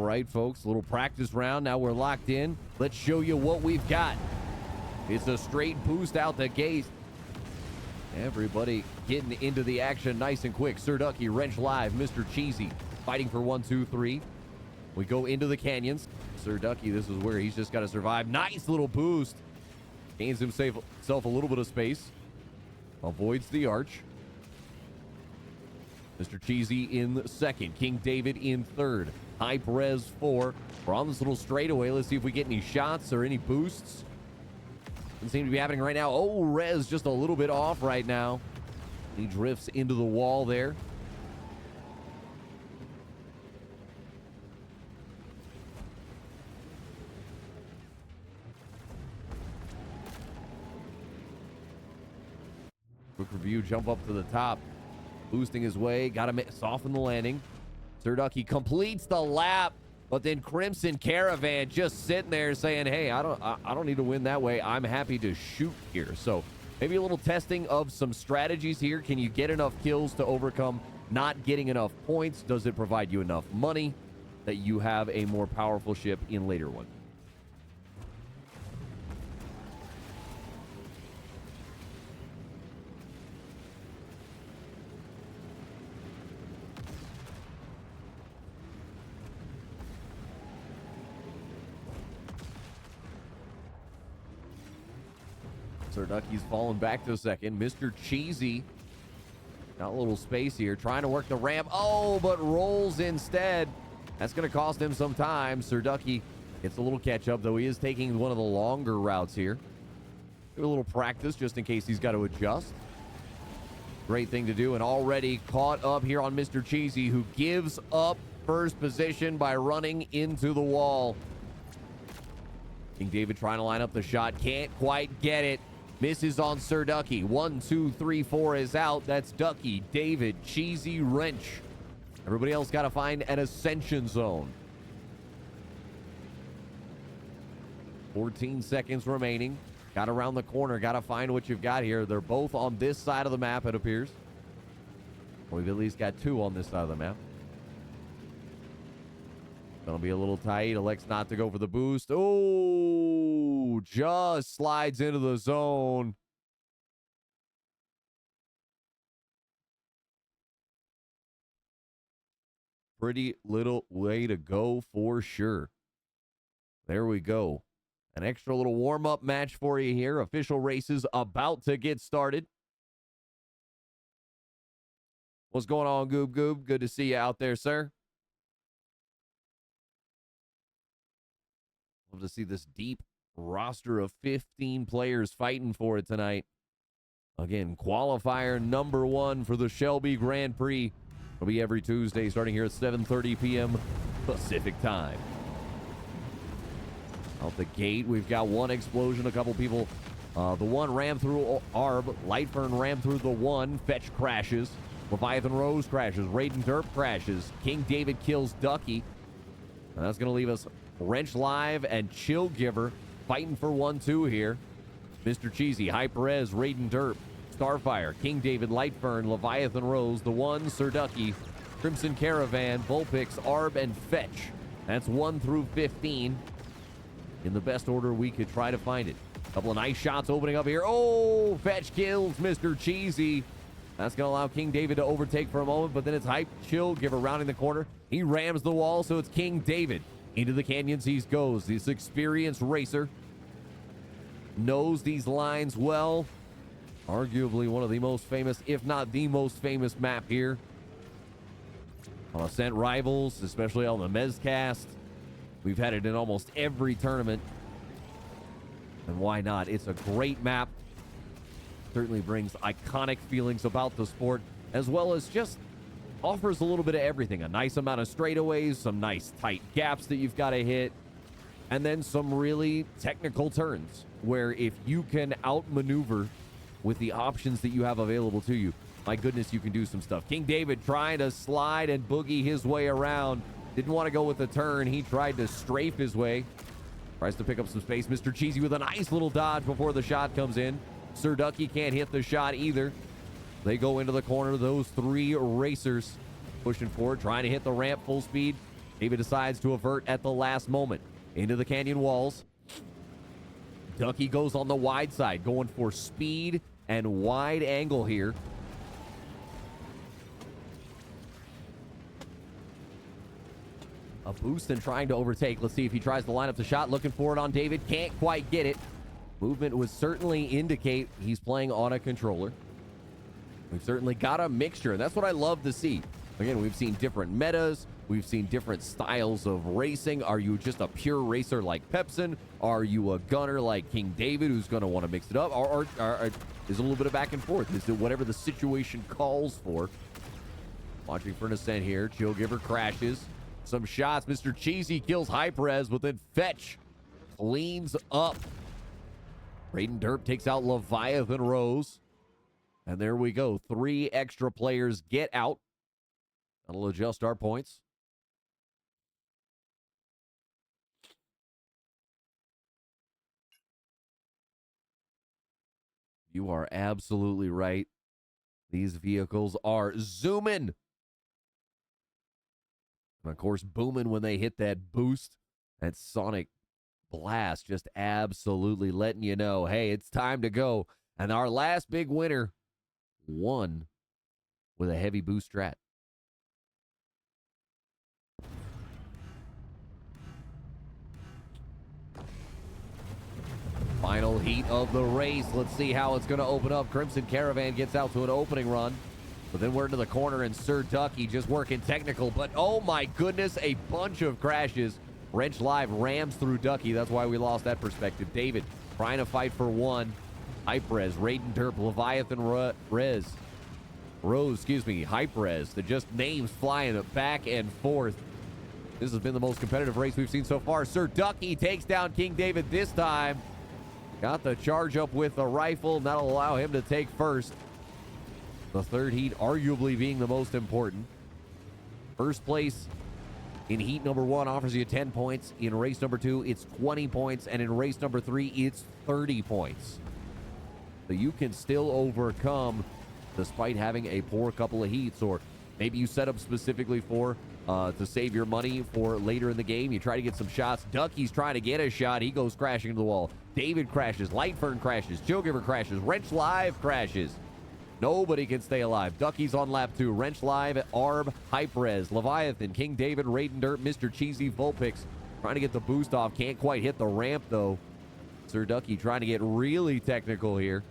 right, folks, a little practice round. Now we're locked in. Let's show you what we've got. It's a straight boost out the gate. Everybody getting into the action nice and quick. Sir Ducky, Wrench Live, Mr. Cheesy fighting for 1, 2, 3. We go into the canyons. Sir Ducky, this is where he's just got to survive. Nice little boost. Gains himself a little bit of space. Avoids the arch. Mr. Cheesy in second. King David in third. Hype Res 4. We're on this little straightaway. Let's see if we get any shots or any boosts. Doesn't seem to be happening right now. Oh, Res just a little bit off right now. He drifts into the wall there. Quick review, jump up to the top. Boosting his way, got to soften the landing. Sir Ducky completes the lap, but then Crimson Caravan just sitting there saying, hey, I don't need to win that way. I'm happy to shoot here. So maybe a little testing of some strategies here. Can you get enough kills to overcome not getting enough points? Does it provide you enough money that you have a more powerful ship in later one? Sir Ducky's falling back to a second. Mr. Cheesy got a little space here, trying to work the ramp. Oh, but rolls instead. That's going to cost him some time. Sir Ducky gets a little catch up, though he is taking one of the longer routes here. Do a little practice just in case he's got to adjust. Great thing to do, and already caught up here on Mr. Cheesy, who gives up first position by running into the wall. King David trying to line up the shot. Can't quite get it. Misses on Sir Ducky. 1, 2, 3, 4 is out. That's Ducky, David, Cheesy, Wrench. Everybody else got to find an ascension zone. 14 seconds remaining. Got around the corner. Got to find what you've got here. They're both on this side of the map, it appears. We've at least got 2 on this side of the map. Gonna be a little tight. Elects not to go for the boost. Oh, just slides into the zone. Pretty little way to go for sure. There we go. An extra little warm-up match for you here. Official races about to get started. What's going on, Goob Goob? Good to see you out there, sir. Love to see this deep roster of 15 players fighting for it tonight. Again, qualifier number 1 for the Shelby Grand Prix. It'll be every Tuesday starting here at 7:30 p.m. Pacific time. Out the gate, we've got one explosion. A couple people. The one rammed through Arb. Lightburn rammed through the one. Fetch crashes. Leviathan Rose crashes. Raiden Derp crashes. King David kills Ducky. And that's going to leave us Wrench Live and Chill Giver fighting for 1-2 here. Mr. Cheesy, Hype Res, Raiden Derp, Starfire, King David, Lightburn, Leviathan Rose, the one, Sir Ducky, Crimson Caravan, Vulpix, Arb, and Fetch. That's 1 through 15 in the best order we could try to find it. Couple of nice shots opening up here. Oh, Fetch kills Mr. Cheesy. That's going to allow King David to overtake for a moment, but then it's Hype Chill Giver rounding the corner. He rams the wall, so it's King David. Into the canyons he goes. This experienced racer knows these lines well. Arguably one of the most famous, if not the most famous map here. On Ascent Rivals, especially on the Mezzcast. We've had it in almost every tournament. And why not? It's a great map. Certainly brings iconic feelings about the sport, as well as just offers a little bit of everything. A nice amount of straightaways, some nice tight gaps that you've got to hit, and then some really technical turns where if you can outmaneuver with the options that you have available to you, my goodness, you can do some stuff. King David trying to slide and boogie his way around. Didn't want to go with the turn. He tried to strafe his way. Tries to pick up some space. Mr. Cheesy with a nice little dodge before the shot comes in. Sir Ducky can't hit the shot either. They go into the corner. Those 3 racers pushing forward, trying to hit the ramp full speed. David decides to avert at the last moment into the canyon walls. Ducky goes on the wide side, going for speed and wide angle here. A boost and trying to overtake. Let's see if he tries to line up the shot. Looking for it on David. Can't quite get it. Movement would certainly indicate he's playing on a controller. We've certainly got a mixture. That's what I love to see. Again, we've seen different metas. We've seen different styles of racing. Are you just a pure racer like Pepsin? Are you a gunner like King David who's going to want to mix it up? Or is a little bit of back and forth? Is it whatever the situation calls for? Watching for an Ascent here. Chill Giver crashes. Some shots. Mr. Cheesy kills Hyperez, but then Fetch cleans up. Raiden Derp takes out Leviathan Rose. And there we go. 3 extra players get out. That'll adjust our points. You are absolutely right. These vehicles are zooming. And of course, booming when they hit that boost. That sonic blast just absolutely letting you know, hey, it's time to go. And our last big winner won with a heavy boost strat. Final heat of the race. Let's see how it's going to open up. Crimson Caravan gets out to an opening run. But then we're into the corner, and Sir Ducky just working technical. But, oh, my goodness, a bunch of crashes. Wrench Live rams through Ducky. That's why we lost that perspective. David trying to fight for one. Hyperez, Raiden Derp, Leviathan Rose, Hyperez. They're just names flying back and forth. This has been the most competitive race we've seen so far. Sir Ducky takes down King David this time. Got the charge up with a rifle, and that'll allow him to take first. The third heat arguably being the most important. First place in heat number 1 offers you 10 points. In race number 2, it's 20 points. And in race number 3, it's 30 points. So you can still overcome despite having a poor couple of heats. Or maybe you set up specifically for to save your money for later in the game. You try to get some shots. Ducky's trying to get a shot. He goes crashing into the wall. David crashes. Lightfern crashes. Chillgiver crashes. Wrench Live crashes. Nobody can stay alive. Ducky's on lap 2. Wrench Live, Arb, Hyperez, Leviathan, King David, Raiden Dirt, Mr. Cheesy, Vulpix. Trying to get the boost off. Can't quite hit the ramp, though. Sir Ducky trying to get really technical here.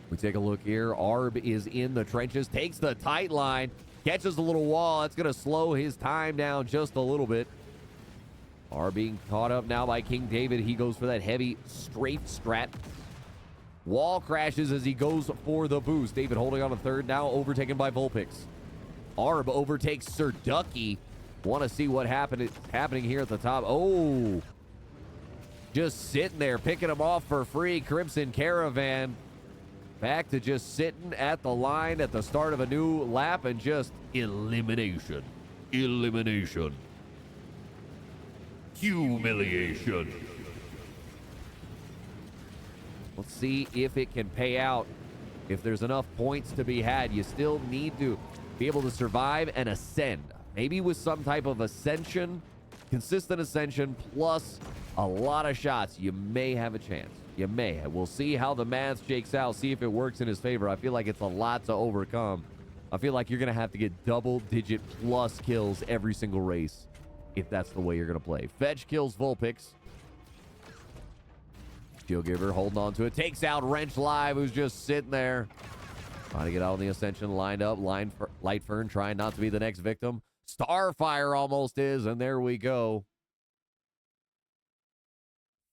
We take a look here. Arb is in the trenches. Takes the tight line. Catches a little wall. That's going to slow his time down just a little bit. Arb being caught up now by King David. He goes for that heavy straight strat. Wall crashes as he goes for the boost. David holding on to third, now overtaken by Vulpix. Arb overtakes Sir Ducky. Want to see what happening here at the top. Oh, just sitting there, picking him off for free. Crimson Caravan back to just sitting at the line at the start of a new lap and just elimination. Elimination. Humiliation. Let's see if it can pay out. If there's enough points to be had, you still need to be able to survive and ascend. Maybe with some type of ascension, consistent ascension, plus a lot of shots, you may have a chance. You may. We'll see how the math shakes out, see if it works in his favor. I feel like it's a lot to overcome. I feel like you're going to have to get double-digit plus kills every single race if that's the way you're going to play. Fetch kills Vulpix. Shield Giver holding on to it. Takes out Wrench Live, who's just sitting there. Trying to get out on the ascension. Lined up. Lightfern trying not to be the next victim. Starfire almost is, and there we go.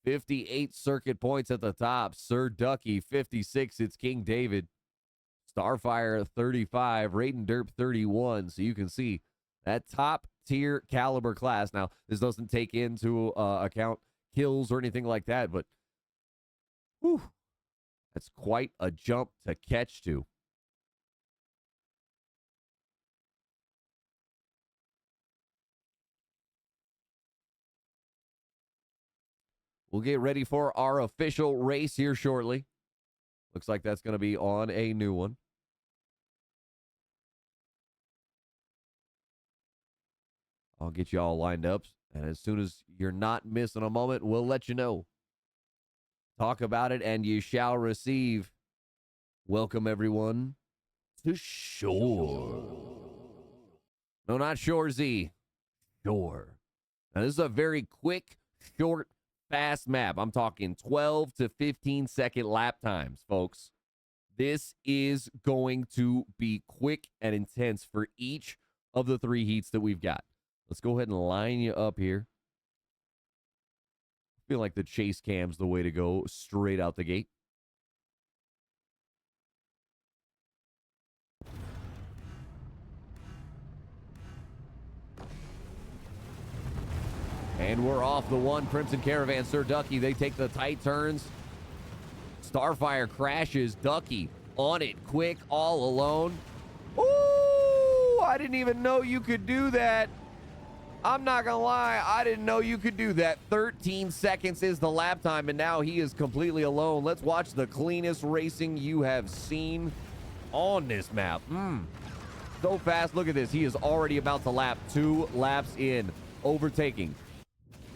58 circuit points at the top. Sir Ducky, 56. It's King David. Starfire, 35. Raiden Derp, 31. So you can see that top tier caliber class. Now, this doesn't take into account kills or anything like that, but whew, that's quite a jump to catch to. We'll get ready for our official race here shortly. Looks like that's going to be on a new one. I'll get you all lined up. And as soon as you're not missing a moment, we'll let you know. Talk about it and you shall receive. Welcome, everyone, to Shore. No, not Shore Z. Shore. Now, this is a very quick, short, fast map. I'm talking 12 to 15 second lap times, folks. This is going to be quick and intense for each of the 3 heats that we've got. Let's go ahead and line you up here. I feel like the chase cam's the way to go straight out the gate. And we're off the one. Crimson Caravan, Sir Ducky. They take the tight turns. Starfire crashes. Ducky on it quick, all alone. Ooh, I didn't even know you could do that. I'm not gonna lie, I didn't know you could do that. 13 seconds is the lap time, and now he is completely alone. Let's watch the cleanest racing you have seen on this map. So fast. Look at this. He is already about to lap. 2 laps in. Overtaking.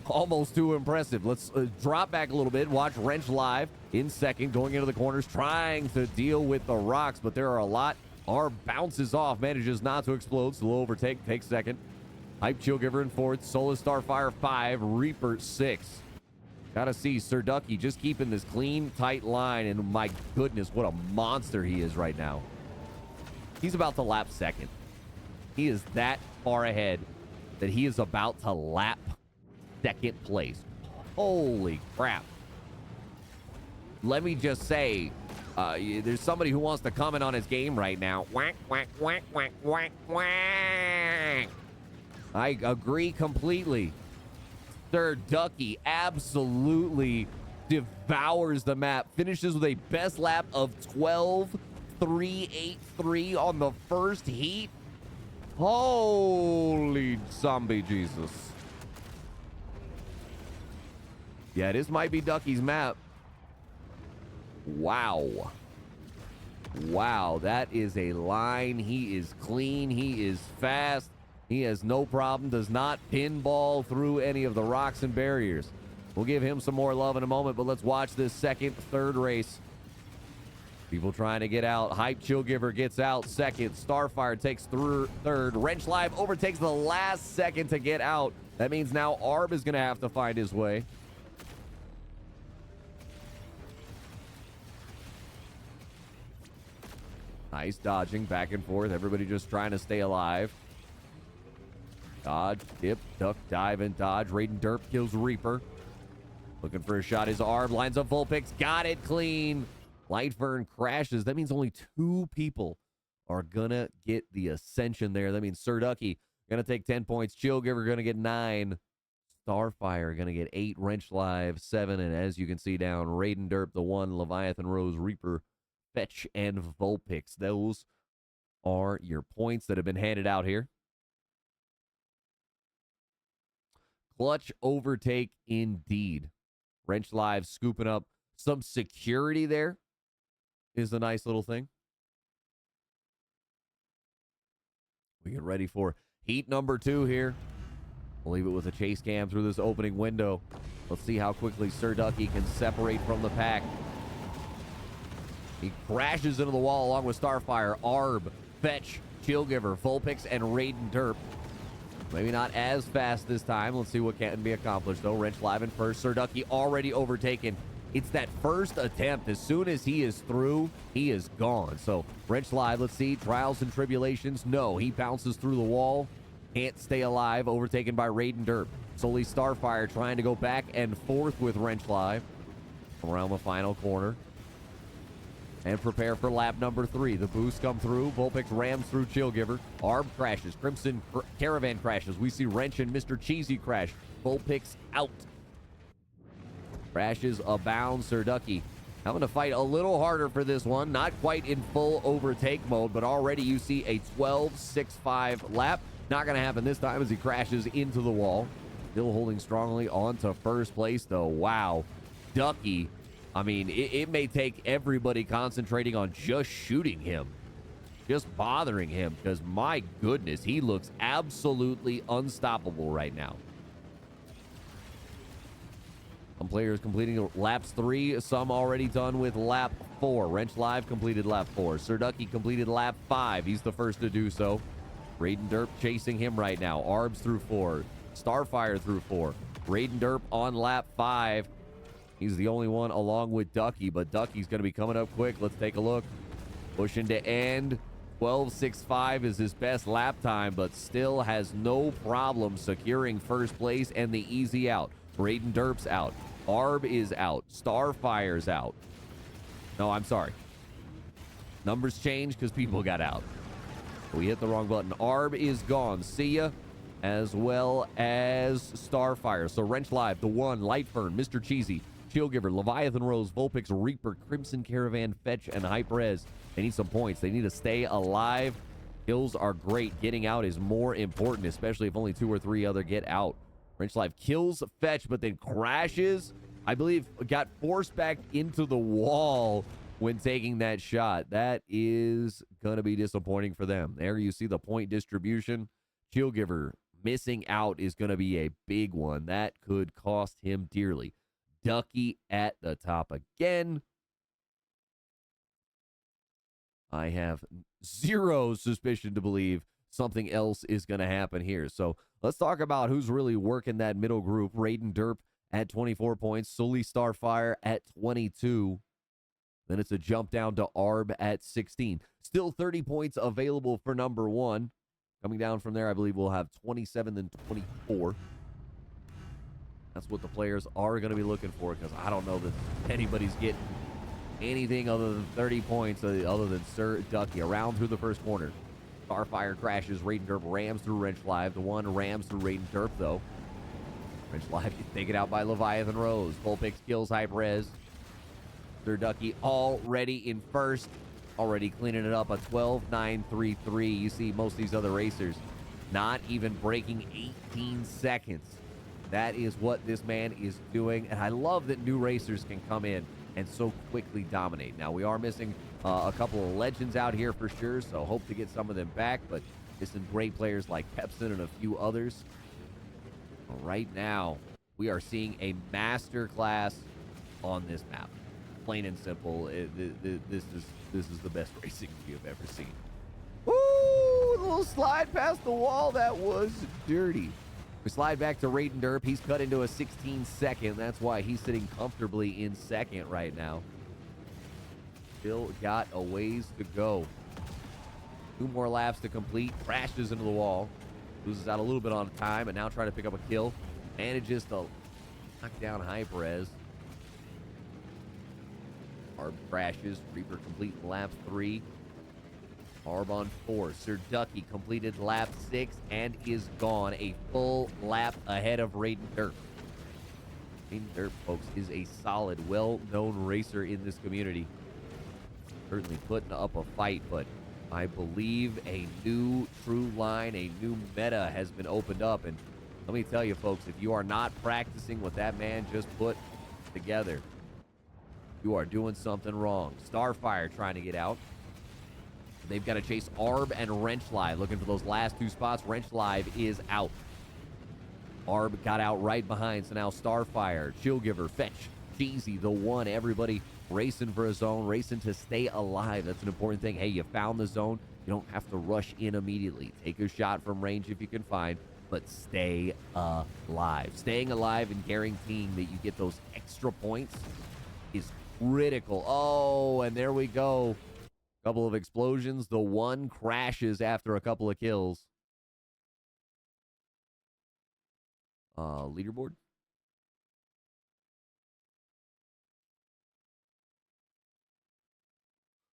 Almost too impressive. Let's drop back a little bit. Watch Wrench live in second, going into the corners, trying to deal with the rocks, but there are a lot. Arb bounces off, manages not to explode. Slow overtake, takes second. Hype Chill Giver in fourth. Solus Starfire 5. Reaper 6. Gotta see Sir Ducky just keeping this clean, tight line, and my goodness, what a monster he is right now. He's about to lap second. He is that far ahead that he is about to lap second place. Holy crap. Let me just say, there's somebody who wants to comment on his game right now. Whack, whack, whack, whack, whack, whack. I agree completely. Sir Ducky absolutely devours the map. Finishes with a best lap of 12.383 on the first heat. Holy zombie Jesus. Yeah, this might be Ducky's map. Wow. Wow, that is a line. He is clean. He is fast. He has no problem. Does not pinball through any of the rocks and barriers. We'll give him some more love in a moment, but let's watch this second, third race. People trying to get out. Hype Chill Giver gets out second. Starfire takes third. Wrench Live overtakes the last second to get out. That means now Arb is going to have to find his way. Nice dodging back and forth. Everybody just trying to stay alive. Dodge, dip, duck, dive, and dodge. Raiden Derp kills Reaper. Looking for a shot. His Arb lines up Vulpix. Got it clean. Lightfern crashes. That means only 2 people are going to get the ascension there. That means Sir Ducky going to take 10 points. Chill Giver going to get 9. Starfire going to get 8. Wrench Live 7. And as you can see down, Raiden Derp the 1. Leviathan Rose, Reaper, Fetch, and Vulpix. Those are your points that have been handed out here. Clutch overtake indeed. Wrench Live scooping up some security there is a nice little thing. We get ready for heat number 2 here. We'll leave it with a chase cam through this opening window. Let's see how quickly Sir Ducky can separate from the pack. He crashes into the wall along with Starfire, Arb, Fetch, Chill Giver, Vulpix, and Raiden Derp. Maybe not as fast this time. Let's see what can be accomplished, though. Wrench Live in first. Sir Ducky already overtaken. It's that first attempt. As soon as he is through, he is gone. So, Wrench Live, let's see. Trials and tribulations. No, he bounces through the wall. Can't stay alive. Overtaken by Raiden Derp. Solely Starfire trying to go back and forth with Wrench Live. Around the final corner. And prepare for lap number 3. The boosts come through. Vulpix rams through Chill Giver. Arb crashes. Crimson Caravan crashes. We see Wrench and Mr. Cheesy crash. Vulpix out. Crashes abound. Sir Ducky having to fight a little harder for this one. Not quite in full overtake mode, but already you see a 12.65 lap. Not going to happen this time as he crashes into the wall. Still holding strongly on to first place, though. Wow. Ducky. I mean, it may take everybody concentrating on just shooting him just bothering him because, my goodness, he looks absolutely unstoppable right now. Some players completing laps 3, some already done with lap 4. Wrench Live completed lap 4. Sir Ducky completed lap 5. He's the first to do so. Raiden Derp chasing him right now. Arbs through 4. Starfire through 4. Raiden Derp on lap 5. He's the only one along with Ducky, but Ducky's going to be coming up quick. Let's take a look. Pushing to end. 12.65 is his best lap time, but still has no problem securing first place and the easy out. Raiden Derp's out. Arb is out. Starfire's out. No, I'm sorry. Numbers changed because people got out. We hit the wrong button. Arb is gone. See ya. As well as Starfire. So Wrench Live, The One, Lightfern, Mr. Cheesy, Shieldgiver, Leviathan Rose, Vulpix, Reaper, Crimson Caravan, Fetch, and Hype Res. They need some points. They need to stay alive. Kills are great. Getting out is more important, especially if only 2 or 3 other get out. Wrench Live kills Fetch, but then crashes. I believe got forced back into the wall when taking that shot. That is going to be disappointing for them. There you see the point distribution. Shieldgiver missing out is going to be a big one. That could cost him dearly. Ducky at the top again. I have zero suspicion to believe something else is going to happen here. So let's talk about who's really working that middle group. Raiden Derp at 24 points. Sully Starfire at 22. Then it's a jump down to Arb at 16. Still 30 points available for number 1. Coming down from there, I believe we'll have 27 and 24. That's what the players are going to be looking for, because I don't know that anybody's getting anything other than 30 points other than Sir Ducky. Around through the first corner. Starfire crashes. Raiden Derp rams through Wrench Live. The One rams through Raiden Derp, though. Wrench Live gets taken out by Leviathan Rose. Vulpix kills Hype Res. Sir Ducky already in first. Already cleaning it up. A 12.933. You see most of these other racers not even breaking 18 seconds. That is what this man is doing. And I love that new racers can come in and so quickly dominate. Now, we are missing a couple of legends out here for sure, so hope to get some of them back, but missing great players like Pepsin and a few others. Right now, we are seeing a master class on this map. Plain and simple. This is the best racing we have ever seen. Woo! A little slide past the wall. That was dirty. We slide back to Raiden Derp. He's cut into a 16-second. That's why he's sitting comfortably in second right now. Still got a ways to go. 2 more laps to complete. Crashes into the wall. Loses out a little bit on time, and now trying to pick up a kill. Manages to knock down Hype Res. Arb crashes. Reaper complete lap 3. Arb on 4. Sir Ducky completed lap 6 and is gone. A full lap ahead of Raiden Derp. Raiden Derp, folks, is a solid, well-known racer in this community. Certainly putting up a fight, but I believe a new true line, a new meta has been opened up. And let me tell you, folks, if you are not practicing what that man just put together, you are doing something wrong. Starfire trying to get out. They've got to chase Arb and Wrench Live. Looking for those last 2 spots. Wrench Live is out. Arb got out right behind, so now Starfire, Chillgiver, Fetch, Cheesy, The One, everybody racing for a zone, racing to stay alive. That's an important thing. Hey, you found the zone. You don't have to rush in immediately. Take a shot from range if you can find, but stay alive. Staying alive and guaranteeing that you get those extra points is critical. Oh, and there we go. Couple of explosions. The One crashes after a couple of kills. Leaderboard.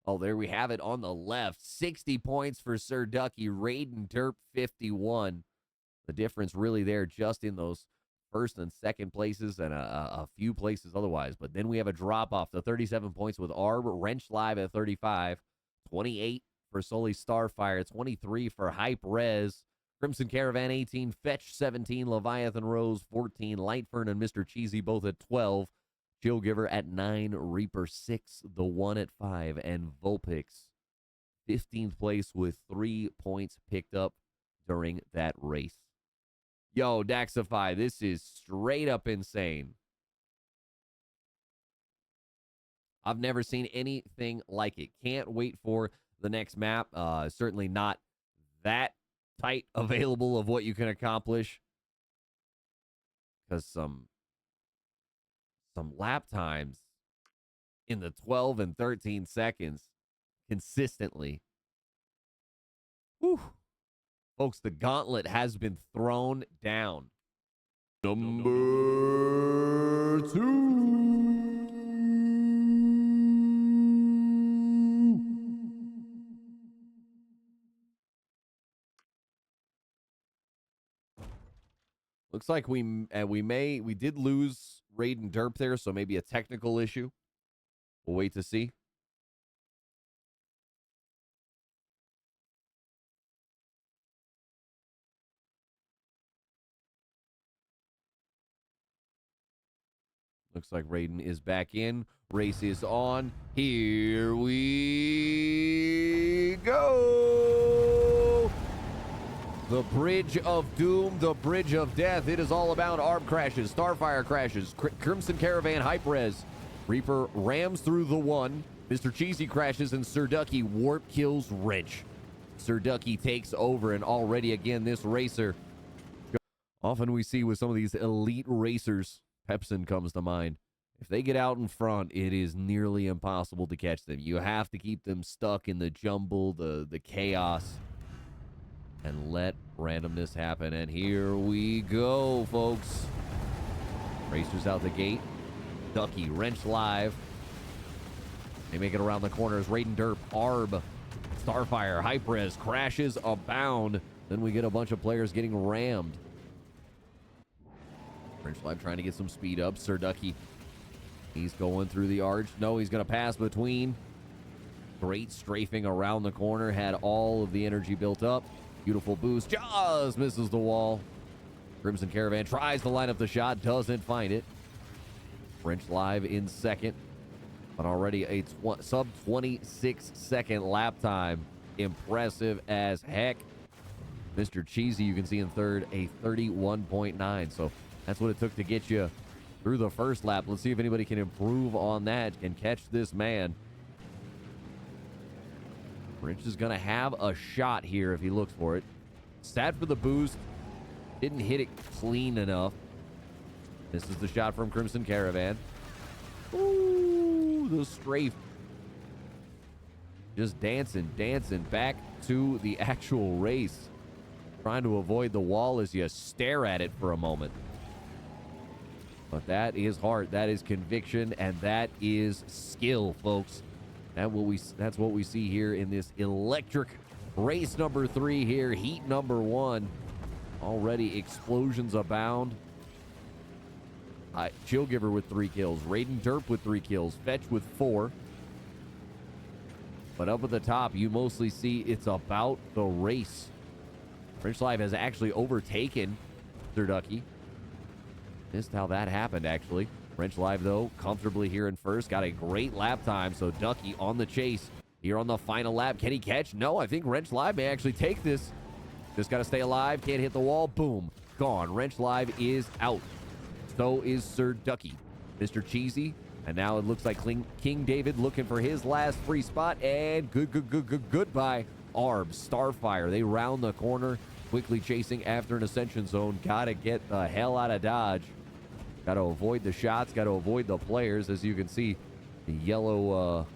Oh, there we have it on the left. 60 points for Sir Ducky. Raiden Derp 51. The difference really there just in those first and second places and a few places otherwise. But then we have a drop-off to 37 points with Arb. Wrench Live at 35. 28 for Sully Starfire. 23 for Hype Res. Crimson Caravan 18. Fetch 17. Leviathan Rose 14. Lightfern and Mr. Cheesy both at 12. Chillgiver at 9. Reaper 6. The One at 5. And Vulpix 15th place with 3 points picked up during that race. Yo, Daxify, this is straight up insane. I've never seen anything like it. Can't wait for the next map. Certainly not that tight available of what you can accomplish, because some lap times in the 12 and 13 seconds consistently. Whew. Folks, the gauntlet has been thrown down. Number 2. Looks like we did lose Raiden Derp there, so maybe a technical issue. We'll wait to see. Looks like Raiden is back in. Race is on. Here we go. The bridge of doom, the bridge of death. It is all about ARB crashes, Starfire crashes, Crimson Caravan hype res. Reaper rams through the one. Mr. Cheesy crashes, and Sir Ducky warp kills Wrench. Sir Ducky takes over, and already again this racer. Often we see with some of these elite racers, Pepsin comes to mind. If they get out in front, it is nearly impossible to catch them. You have to keep them stuck in the jumble, the chaos, and let randomness happen. And here we go, folks. Racers out the gate. Ducky, Wrench live. They make it around the corners. Raiden Derp, ARB, Starfire, Hypres, crashes abound. Then we get a bunch of players getting rammed. Wrench live trying to get some speed up. Sir Ducky, he's going through the arch. No, he's going to pass between. Great strafing around the corner. Had all of the energy built up. Beautiful boost. Just misses the wall. Crimson Caravan tries to line up the shot. Doesn't find it. Wrench live in second. But already a sub 26 second lap time. Impressive as heck. Mr. Cheesy, you can see in third, a 31.9. So that's what it took to get you through the first lap. Let's see if anybody can improve on that and catch this man. Wrench is going to have a shot here if he looks for it. Sad for the boost. Didn't hit it clean enough. This is the shot from Crimson Caravan. Ooh, the strafe. Just dancing back to the actual race. Trying to avoid the wall as you stare at it for a moment. But that is heart, that is conviction, and that is skill, folks. That's what we see here in this electric race number 3 here, heat number 1. Already explosions abound. Chillgiver with 3 kills. Raiden Derp with 3 kills. Fetch with 4. But up at the top, you mostly see it's about the race. Wrench Live has actually overtaken Sir Ducky. Missed how that happened, actually. Wrench Live, though, comfortably here in first. Got a great lap time, so Ducky on the chase here on the final lap. Can he catch? No, I think Wrench Live may actually take this. Just got to stay alive. Can't hit the wall. Boom. Gone. Wrench Live is out. So is Sir Ducky. Mr. Cheesy. And now it looks like King David looking for his last free spot. And goodbye. ARB, Starfire. They round the corner. Quickly chasing after an ascension zone. Got to get the hell out of Dodge. Got to avoid the shots. Got to avoid the players. As you can see, the yellow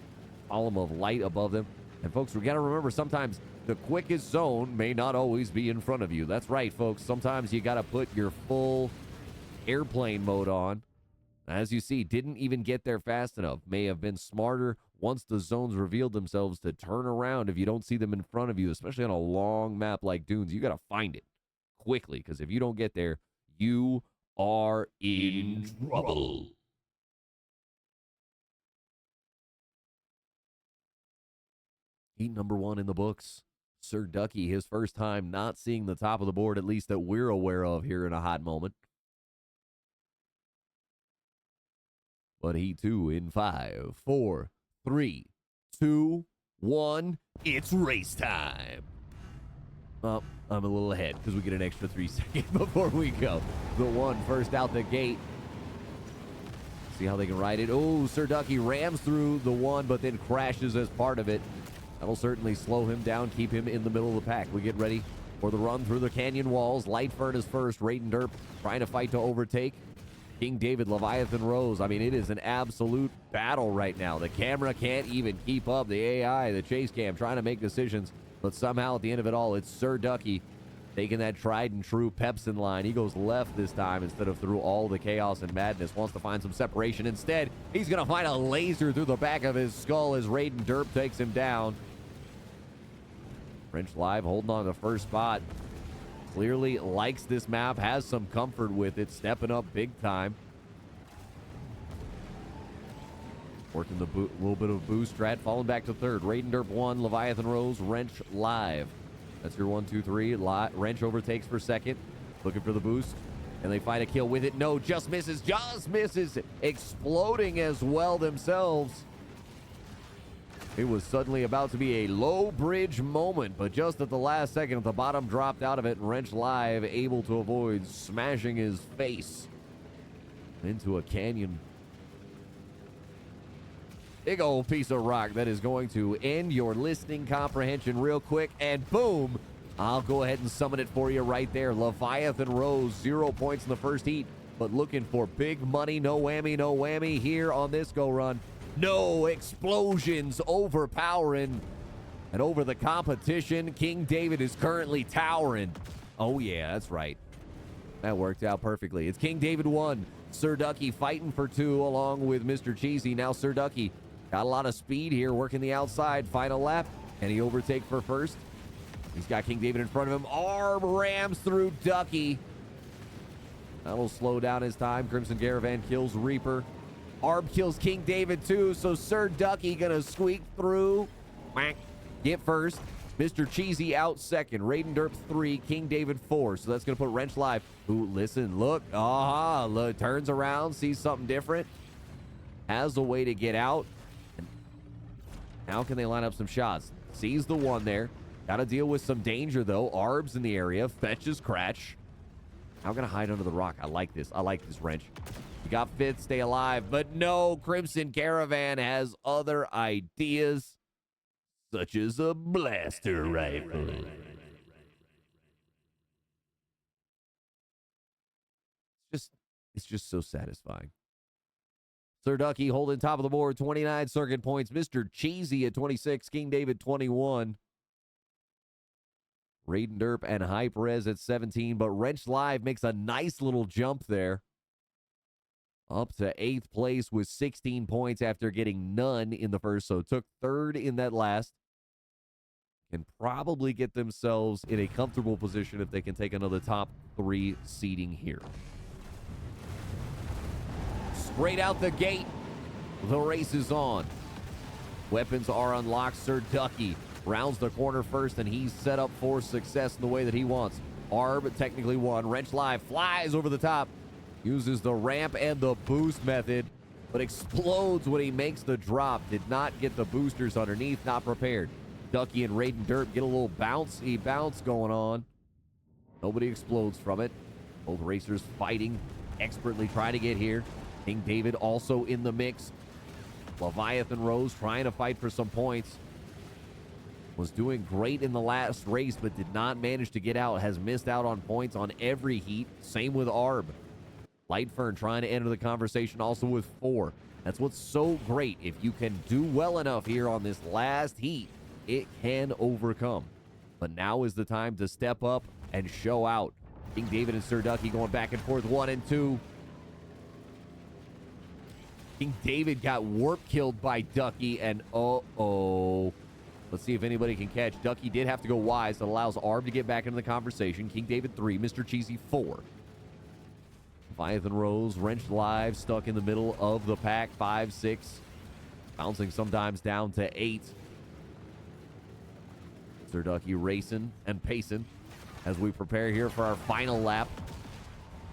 column of light above them. And folks, we got to remember sometimes the quickest zone may not always be in front of you. That's right, folks. Sometimes you got to put your full airplane mode on. As you see, didn't even get there fast enough. May have been smarter once the zones revealed themselves to turn around if you don't see them in front of you, especially on a long map like Dunes. You got to find it quickly, because if you don't get there, you are in trouble. Heat number 1 in the books. Sir Ducky, his first time not seeing the top of the board, at least that we're aware of here in a hot moment. But he too in 5, 4, 3, 2, 1. It's race time. Oh, I'm a little ahead because we get an extra 3 seconds before we go. The 1 first out the gate. See how they can ride it. Oh, Sir Ducky rams through the 1, but then crashes as part of it. That'll certainly slow him down, keep him in the middle of the pack. We get ready for the run through the canyon walls. Lightfern is first. Raiden Derp trying to fight to overtake. King David, Leviathan Rose. I mean, it is an absolute battle right now. The camera can't even keep up. The AI, the chase cam, trying to make decisions. But somehow at the end of it all, it's Sir Ducky taking that tried and true Pepsin line. He goes left this time instead of through all the chaos and madness. Wants to find some separation. Instead, he's going to find a laser through the back of his skull as Raiden Derp takes him down. French Live holding on to first spot. Clearly likes this map, has some comfort with it, stepping up big time. Working the little bit of boost strat, falling back to third. Raiden Derp 1, Leviathan Rose, Wrench Live. That's your 1, 2, 3. Wrench overtakes for second. Looking for the boost. And they find a kill with it. No, just misses. Just misses. Exploding as well themselves. It was suddenly about to be a low bridge moment, but just at the last second, at the bottom dropped out of it, and Wrench Live able to avoid smashing his face into a canyon. Big old piece of rock that is going to end your listening comprehension real quick, and boom, I'll go ahead and summon it for you right there. Leviathan Rose, 0 points in the first heat, but looking for big money. No whammy here on this go run. No explosions overpowering and over the competition. King David is currently towering. Oh yeah, that's right. That worked out perfectly. It's King David 1. Sir Ducky fighting for 2 along with Mr. Cheesy. Now Sir Ducky got a lot of speed here, working the outside. Final lap. Can he overtake for first? He's got King David in front of him. Arm rams through Ducky. That'll slow down his time. Crimson Caravan kills Reaper. Arb kills King David too, so Sir Ducky gonna squeak through. Get first. Mr. Cheesy out second. Raiden Derp 3, King David 4. So that's gonna put Wrench Live. Ooh, listen, look. Look, turns around, sees something different. Has a way to get out. And how can they line up some shots? Sees the 1 there. Gotta deal with some danger though. Arb's in the area. Fetches Cratch. How can I hide under the rock? I like this. I like this, Wrench. You got 5th, stay alive. But no, Crimson Caravan has other ideas, such as a blaster rifle. It's just so satisfying. Sir Ducky holding top of the board, 29 circuit points. Mr. Cheesy at 26, King David 21. Raiden Derp and Hype Rez at 17, but Wrench Live makes a nice little jump there. Up to 8th place with 16 points after getting none in the first, so took 3rd in that last. Can probably get themselves in a comfortable position if they can take another top 3 seeding here. Straight out the gate, the race is on. Weapons are unlocked. Sir Ducky rounds the corner first, and he's set up for success in the way that he wants. Arb technically won. Wrench Live flies over the top. Uses the ramp and the boost method, but explodes when he makes the drop. Did not get the boosters underneath, not prepared. Ducky and Raiden Derp get a little bouncy bounce going on. Nobody explodes from it. Both racers fighting, expertly trying to get here. King David also in the mix. Leviathan Rose trying to fight for some points. Was doing great in the last race, but did not manage to get out. Has missed out on points on every heat. Same with Arb. Lightfern trying to enter the conversation also with 4. That's what's so great. If you can do well enough here on this last heat, it can overcome. But now is the time to step up and show out. King David and Sir Ducky going back and forth, 1 and 2. King David got warp killed by Ducky, and let's see if anybody can catch. Ducky did have to go wide, so it allows Arb to get back into the conversation. King David 3, Mr. Cheesy 4. Leviathan Rose, Wrench Live, stuck in the middle of the pack, 5, 6. Bouncing sometimes down to 8. Sir Ducky racing and pacing as we prepare here for our final lap.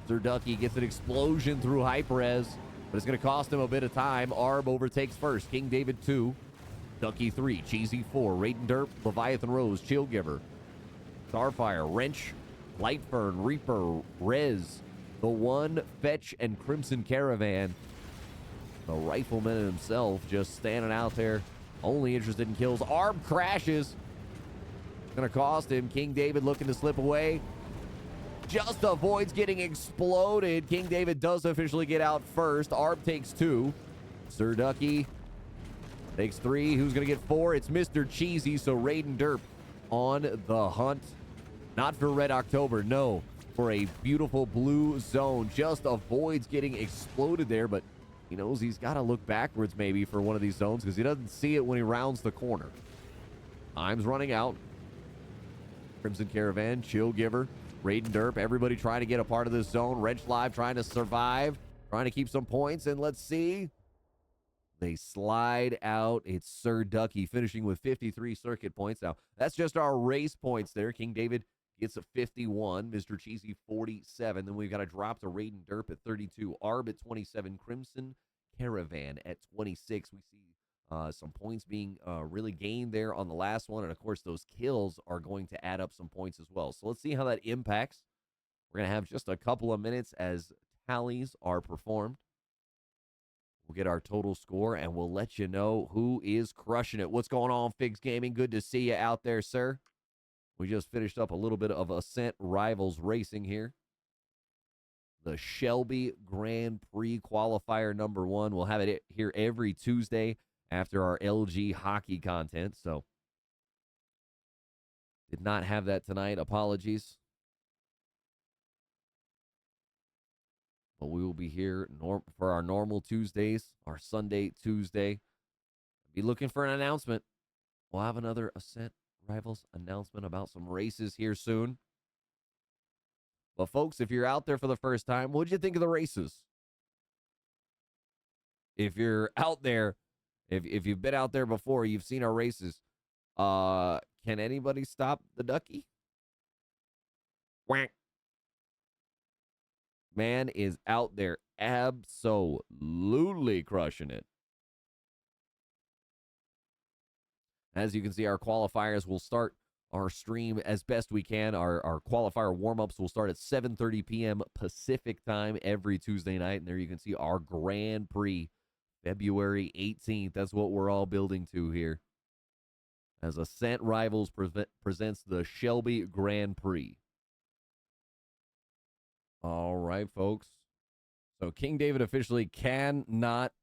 Sir Ducky gets an explosion through Hype Res, but it's going to cost him a bit of time. Arb overtakes first. King David 2. Ducky 3, Cheesy 4, Raiden Derp, Leviathan Rose, Chill Giver, Starfire, Wrench, Lightfern, Reaper, Rez, the One, Fetch, and Crimson Caravan. The Rifleman himself just standing out there, only interested in kills. Arb crashes. Gonna cost him. King David looking to slip away. Just avoids getting exploded. King David does officially get out first. Arb takes 2. Sir Ducky takes 3. Who's gonna get 4? It's Mr. Cheesy, so Raiden Derp on the hunt. Not for Red October, no. For a beautiful blue zone. Just avoids getting exploded there, but he knows he's got to look backwards maybe for one of these zones because he doesn't see it when he rounds the corner. Time's running out. Crimson Caravan, Chill Giver, Raiden Derp, everybody trying to get a part of this zone. Wrench Live trying to survive, trying to keep some points, and let's see. They slide out. It's Sir Ducky finishing with 53 circuit points. Now, that's just our race points there. King David gets a 51. Mr. Cheesy, 47. Then we've got a drop to Raiden Derp at 32. Arb at 27. Crimson Caravan at 26. We see some points being really gained there on the last one. And, of course, those kills are going to add up some points as well. So let's see how that impacts. We're going to have just a couple of minutes as tallies are performed. We'll get our total score, and we'll let you know who is crushing it. What's going on, Figs Gaming? Good to see you out there, sir. We just finished up a little bit of Ascent Rivals racing here. The Shelby Grand Prix qualifier number 1. We'll have it here every Tuesday after our LG hockey content. So, did not have that tonight. Apologies. But we will be here for our normal Tuesdays, our Sunday Tuesday. Be looking for an announcement. We'll have another Ascent Rivals announcement about some races here soon. But folks, if you're out there for the first time, what'd you think of the races? If you're out there, if you've been out there before, you've seen our races. Can anybody stop the Ducky? Whack. Man is out there absolutely crushing it. As you can see, our qualifiers will start our stream as best we can. Our qualifier warm-ups will start at 7:30 p.m. Pacific time every Tuesday night. And there you can see our Grand Prix, February 18th. That's what we're all building to here. As Ascent Rivals presents the Shelby Grand Prix. All right, folks. So King David officially cannot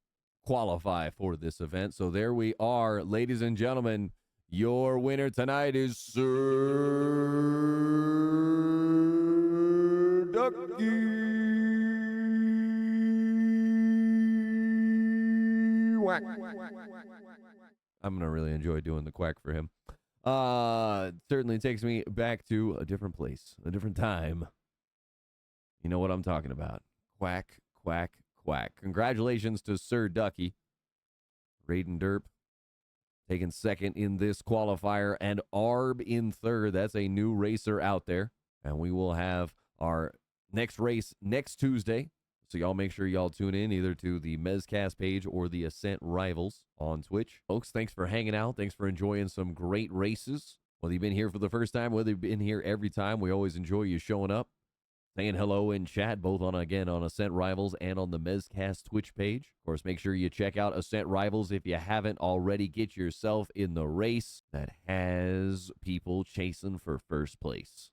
qualify for this event. So there we are, ladies and gentlemen. Your winner tonight is Sir Ducky. I'm gonna really enjoy doing the quack for him. Certainly takes me back to a different place, a different time. You know what I'm talking about. Quack, quack, quack. Congratulations to Sir Ducky. Raiden Derp taking second in this qualifier, and Arb in third. That's a new racer out there. And we will have our next race next Tuesday. So y'all make sure y'all tune in either to the Mezzcastf page or the Ascent Rivals on Twitch. Folks, thanks for hanging out. Thanks for enjoying some great races. Whether you've been here for the first time, whether you've been here every time, we always enjoy you showing up, saying hello in chat, both on Ascent Rivals and on the Mezzcastf Twitch page. Of course, make sure you check out Ascent Rivals if you haven't already. Get yourself in the race that has people chasing for first place.